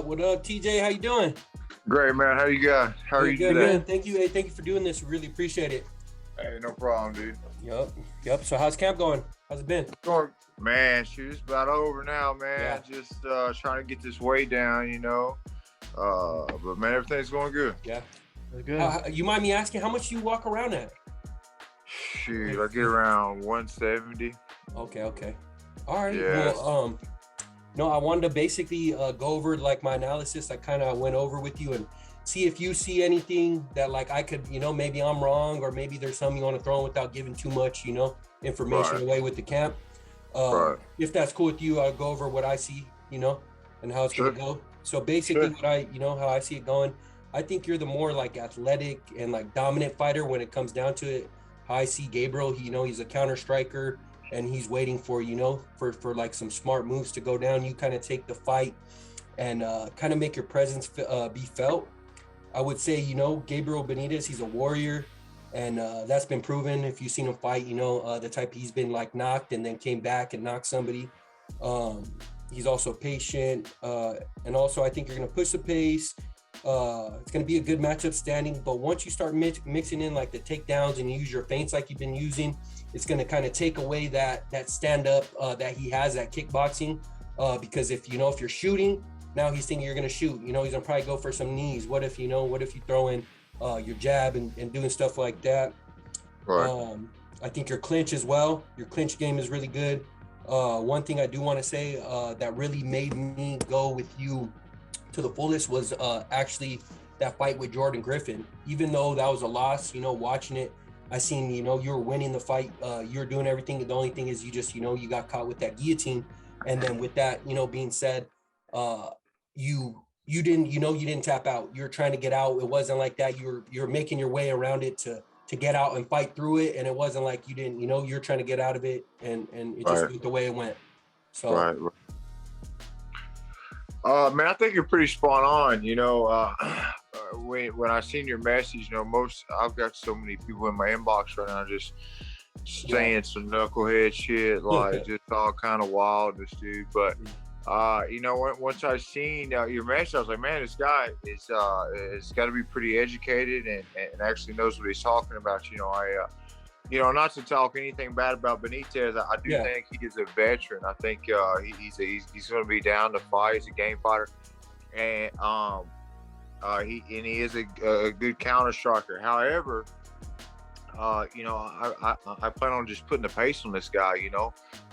What up, TJ? How you doing? Great, man. How you guys? How are you Good, today? man. Thank you. Hey, thank you for doing this. Really appreciate it. Hey, no problem, dude. Yep. So how's camp going? How's it been? Man, shoot, it's about over now, man. Yeah. Just trying to get this weight down, But man, everything's going good. Yeah. Good. You mind me asking how much you walk around at? Shoot, I get around 170. Okay. All right. Yes. Well, no, I wanted to basically go over like my analysis. I kind of went over with you and see if you see anything that like I could, maybe I'm wrong or maybe there's something you want to throw in without giving too much, information away with the camp. Right. If that's cool with you, I'll go over what I see, and how it's Sure. gonna go. So basically, Sure. how I see it going, I think you're the more like athletic and like dominant fighter when it comes down to it. How I see Gabriel, he's a counter striker and he's waiting for, for like some smart moves to go down. You kind of take the fight and kind of make your presence be felt. I would say, Gabriel Benitez, he's a warrior. And that's been proven. If you've seen him fight, the type he's been like knocked and then came back and knocked somebody. He's also patient. And also I think you're going to push the pace. It's going to be a good matchup standing. But once you start mixing in like the takedowns and you use your feints like you've been using, it's going to kind of take away that stand up that he has at kickboxing. Because if you're shooting, now he's thinking you're going to shoot. He's going to probably go for some knees. What if you throw in your jab and doing stuff like that. Right. I think your clinch as well. Your clinch game is really good. One thing I do want to say that really made me go with you to the fullest was actually that fight with Jordan Griffin. Even though that was a loss, watching it, I seen, you were winning the fight. You were doing everything. The only thing is you just, you got caught with that guillotine. And then with that, being said, you didn't tap out. You're trying to get out. It wasn't like that. You're making your way around it to get out and fight through it. And it wasn't like you didn't, you're trying to get out of it and it just went the way it went. So Right. Man, I think you're pretty spot on. When I seen your message, I've got so many people in my inbox right now just saying some knucklehead shit, like just all kind of wildness, dude. But once I seen your message, I was like, man, this guy is has got to be pretty educated and actually knows what he's talking about. Not to talk anything bad about Benitez, I do think he is a veteran. I think he's going to be down to fight. He's a game fighter, and he is a good counter striker. However, I plan on just putting the pace on this guy,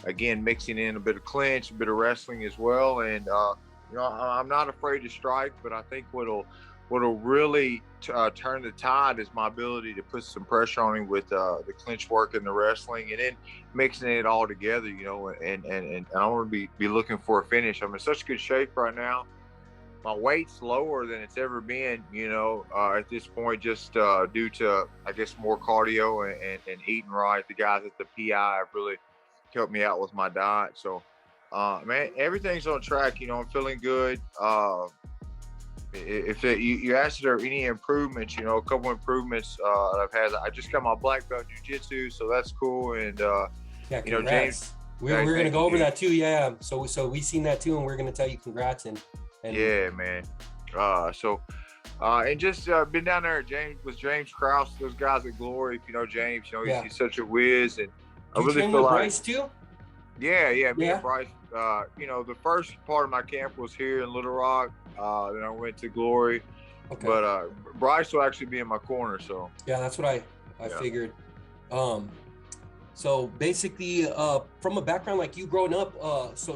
again, mixing in a bit of clinch, a bit of wrestling as well. And, I'm not afraid to strike, but I think what'll really turn the tide is my ability to put some pressure on him with the clinch work and the wrestling, and then mixing it all together, and I want to be looking for a finish. I'm in such good shape right now. My weight's lower than it's ever been, at this point, just due to, I guess, more cardio and eating right. The guys at the PI have really helped me out with my diet. So, man, everything's on track. I'm feeling good. If you asked if there are any improvements, a couple improvements that I've had. I just got my black belt in jiu-jitsu, so that's cool. And, congrats. James. We're going to go over that too. Yeah. So we seen that too, and we're going to tell you congrats. And yeah, man. And just been down there with James Krause, those guys at Glory. If you know James, he's such a whiz, and I really feel like Bryce too. Yeah, me and Bryce. The first part of my camp was here in Little Rock. Then I went to Glory, but Bryce will actually be in my corner. So yeah, that's what I figured. So basically, from a background like you growing up, so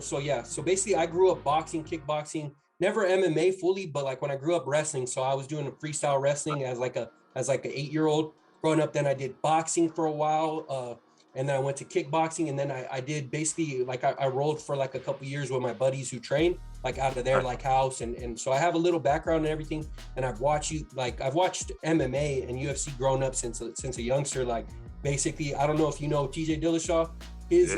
basically I grew up boxing, kickboxing. Never MMA fully, but like when I grew up wrestling, so I was doing freestyle wrestling as like an 8-year-old growing up. Then I did boxing for a while, and then I went to kickboxing, and then I did basically like I rolled for like a couple years with my buddies who train like out of their like house, and so I have a little background and everything. And I've watched MMA and UFC growing up since a youngster. Like basically, I don't know if you know TJ Dillashaw, his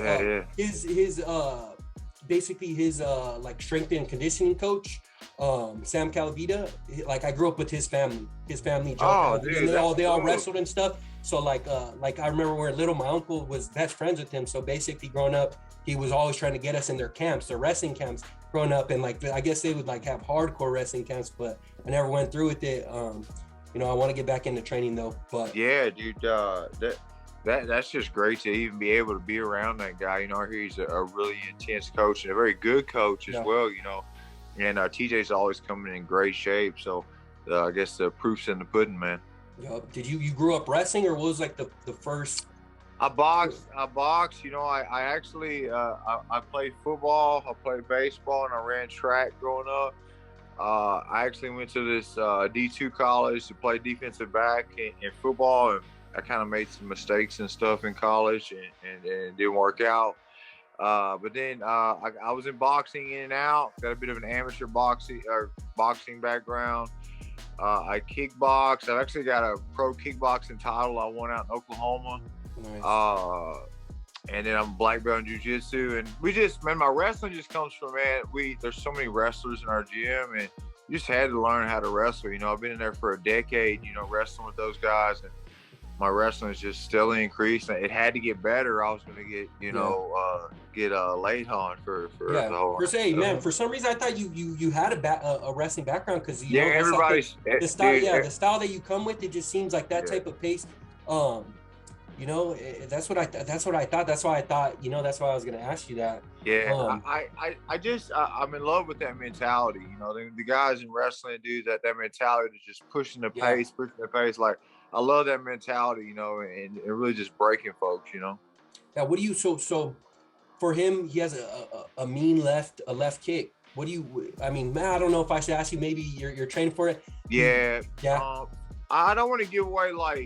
like strength and conditioning coach, Sam Calavita. Like I grew up with his family. They all wrestled and stuff. So like I remember where little, my uncle was best friends with him. So basically growing up, he was always trying to get us in their camps, their wrestling camps growing up. And like, I guess they would like have hardcore wrestling camps, but I never went through with it. You know, I want to get back into training though, but yeah, dude, that's just great to even be able to be around that guy. You know, he's a really intense coach and a very good coach as well, you know, and TJ's always coming in great shape. So I guess the proof's in the pudding, man. Yep. Did you grew up wrestling, or what was like the first? I boxed, you know, I actually, I played football, I played baseball, and I ran track growing up. I actually went to this D2 college to play defensive back in football, and I kind of made some mistakes and stuff in college, and it didn't work out. But then I was in boxing in and out, got a bit of an amateur boxing background. I kickbox. I've actually got a pro kickboxing title I won out in Oklahoma. Nice. And then I'm black belt in jiu-jitsu, and my wrestling just comes from, man, there's so many wrestlers in our gym, and you just had to learn how to wrestle. You know, I've been in there for a decade, you know, wrestling with those guys, and my wrestling is just steadily increasing. It had to get better. I was going to get, get laid on for the whole. Hey, man, for some reason I thought you had a wrestling background, because you know, everybody's like the style, the style that you come with, it just seems like that type of pace. You know, that's what I thought. That's why I thought, you know, that's why I was going to ask you that. Yeah, I'm in love with that mentality. You know, the guys in wrestling do that mentality to just pushing the pace. Like, I love that mentality, you know, and really just breaking folks, you know. Now, what do you, so for him, he has a mean left kick. What do you, I mean, man, I don't know if I should ask you, maybe you're training for it. Yeah. I don't want to give away what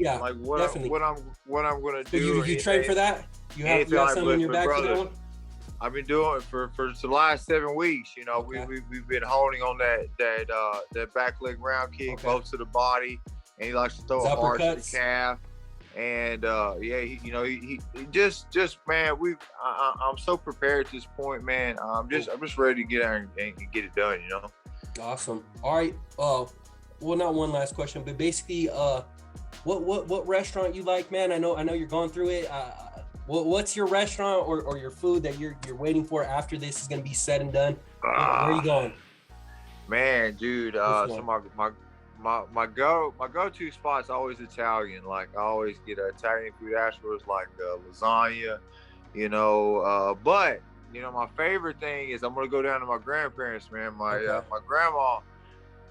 I'm gonna do. You train for that? You have something in your bag for that one? I've been doing it for the last 7 weeks. You know, we've been honing on that back leg round kick, both to the body, and he likes to throw a hard to the calf. And he just man, I'm so prepared at this point, man. I'm just ready to get out and get it done. You know. Awesome. All right. Well, not one last question, but basically, what restaurant you like, man? I know you're going through it. What's your restaurant or your food that you're waiting for after this is going to be said and done? Where are you going? Man, dude, so my go-to spot's always Italian. Like, I always get Italian food afterwards, like lasagna, you know. But you know, my favorite thing is I'm gonna go down to my grandparents, man. My grandma.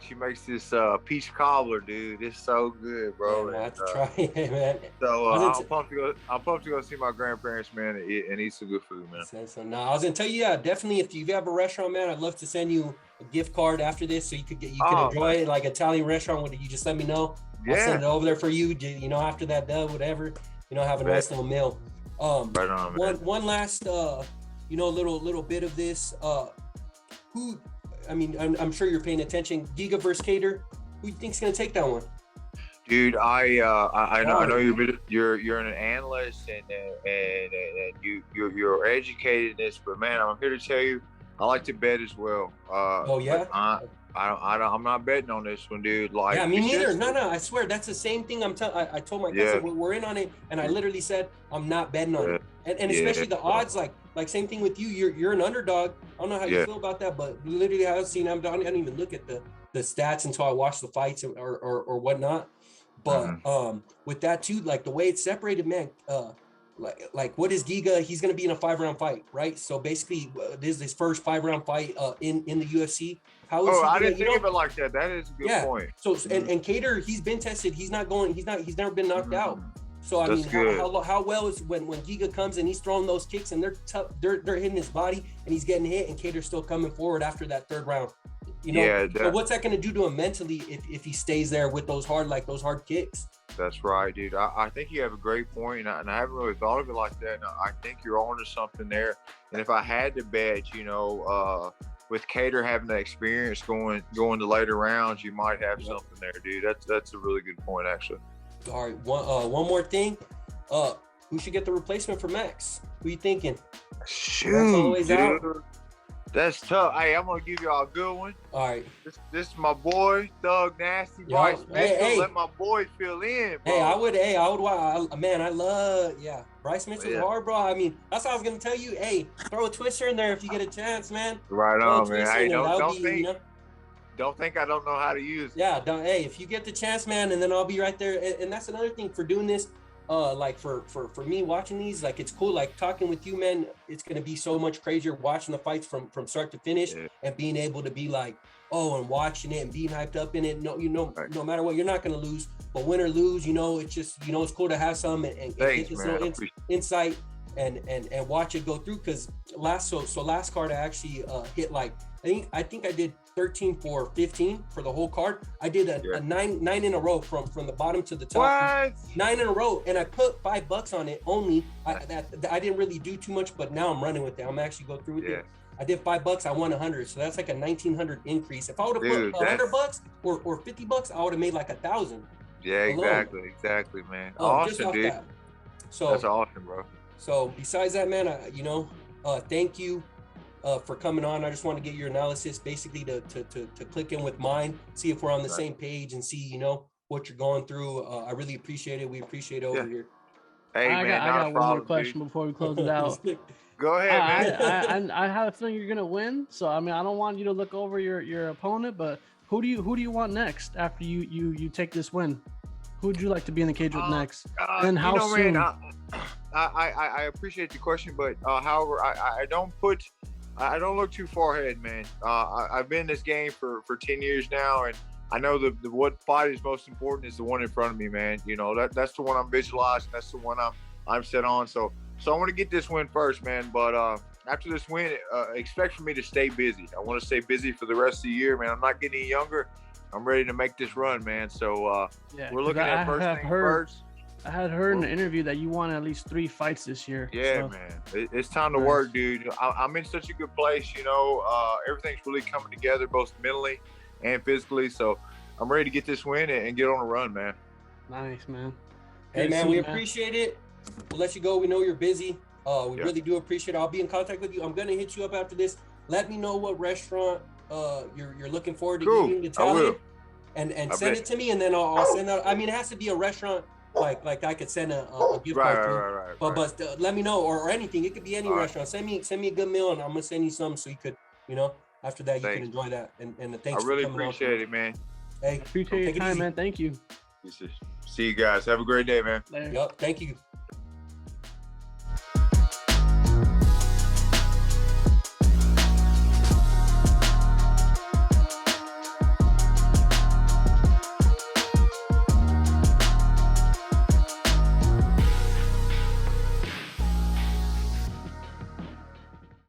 She makes this peach cobbler, dude. It's so good, bro. I have to try it, man. So I'm pumped to go see my grandparents, man, and eat some good food, man. So now I was gonna tell you, definitely. If you have a restaurant, man, I'd love to send you a gift card after this, so you could enjoy it, like Italian restaurant. Would you just let me know? Yeah. I'll send it over there for you. You know, after that, whatever. You know, have a nice little meal. Right on, man. One last, little bit of this. Who? I mean, I'm sure you're paying attention. Giga versus Kattar. Who do you think's gonna take that one? Dude, I know you're an analyst and you're educated in this, but man, I'm here to tell you, I like to bet as well. I'm not betting on this one, dude. Like, yeah, me neither. No, I swear that's the same thing. I told my cousin we're in on it, and I literally said I'm not betting on it, and especially the odds. Like same thing with you. You're an underdog. I don't know how you feel about that, but literally I've seen. I don't even look at the stats until I watch the fights or whatnot. But with that too, like the way it's separated, man. Like what is Giga? He's gonna be in a 5-round fight, right? So basically, this is his first 5-round fight in the UFC. How is I didn't think of it like that. That is a good point. So and Kattar, he's been tested. He's never been knocked out. So I mean, how well is when Giga comes and he's throwing those kicks and they're tough, they're hitting his body and he's getting hit, and Kattar's still coming forward after that 3rd round. You know, so what's that going to do to him mentally if he stays there with those hard kicks? That's right, dude. I think you have a great point, and I haven't really thought of it like that. And I think you're onto something there. And if I had to bet, you know, with Kattar having that experience going to later rounds, you might have something there, dude. That's a really good point, actually. All right, one more thing. Who should get the replacement for Max? Who you thinking? Shoot, dude. That's tough. Hey, I'm gonna give y'all a good one. All right. This is my boy, Thug Nasty, Bryce Mitchell. Hey. Let my boy fill in, bro. Hey, I would. Man, I love. Yeah, Bryce Mitchell's hard, bro. I mean, that's what I was gonna tell you. Hey, throw a twister in there if you get a chance, man. Right on, man. Hey, don't think I don't know how to use it. Yeah, hey, if you get the chance, man, and then I'll be right there. And that's another thing for doing this. Like for me watching these, like it's cool, like talking with you, man. It's gonna be so much crazier watching the fights from start to finish, and being able to be like, and watching it and being hyped up in it. No, no matter what, you're not gonna lose, but win or lose, it's just, it's cool to have some and get this little insight and watch it go through. Because last card I actually hit like I think I did 13 for 15 for the whole card. I did a nine in a row from the bottom to the top. What? 9 in a row, and I put $5 on it only. I didn't really do too much, but now I'm running with it. I'm actually go through with it. I did $5, I won 100, so that's like a 1,900 increase. If I would have put $100 or $50, I would have made like 1,000. Yeah, exactly, man. Awesome, dude. So that's awesome, bro. So besides that, man, thank you for coming on. I just want to get your analysis, basically to click in with mine, see if we're on the same page, and see what you're going through. I really appreciate it. We appreciate it over here. Hey, I got one more question before we close it out. Go ahead, man. I have a feeling you're gonna win. So I mean, I don't want you to look over your opponent, but who do you want next after you take this win? Who would you like to be in the cage with next? And how soon? Man, I appreciate the question, but however, I don't look too far ahead, man. I've been in this game for 10 years now, and I know what fight is most important is the one in front of me, man. That's the one I'm visualizing. That's the one I'm set on. So I want to get this win first, man. But after this win, expect for me to stay busy. I want to stay busy for the rest of the year, man. I'm not getting any younger. I'm ready to make this run, man. So we're looking at first things first. I had heard in an interview that you won at least 3 fights this year. Yeah, man. It's time to work, dude. I'm in such a good place, everything's really coming together, both mentally and physically. So I'm ready to get this win and get on a run, man. Nice, man. Hey, man, we appreciate it. We'll let you go. We know you're busy. We really do appreciate it. I'll be in contact with you. I'm going to hit you up after this. Let me know what restaurant you're looking forward to getting the talent. And send it to me, and then I'll send out. I mean, it has to be a restaurant like I could send a gift card to. Right. But let me know, or anything. It could be any restaurant. Send me a good meal, and I'm gonna send you some so you could, after that you can enjoy that. And thanks. I really appreciate it, man. Hey, appreciate your time, man. Thank you. See you guys. Have a great day, man. Yep. Thank you.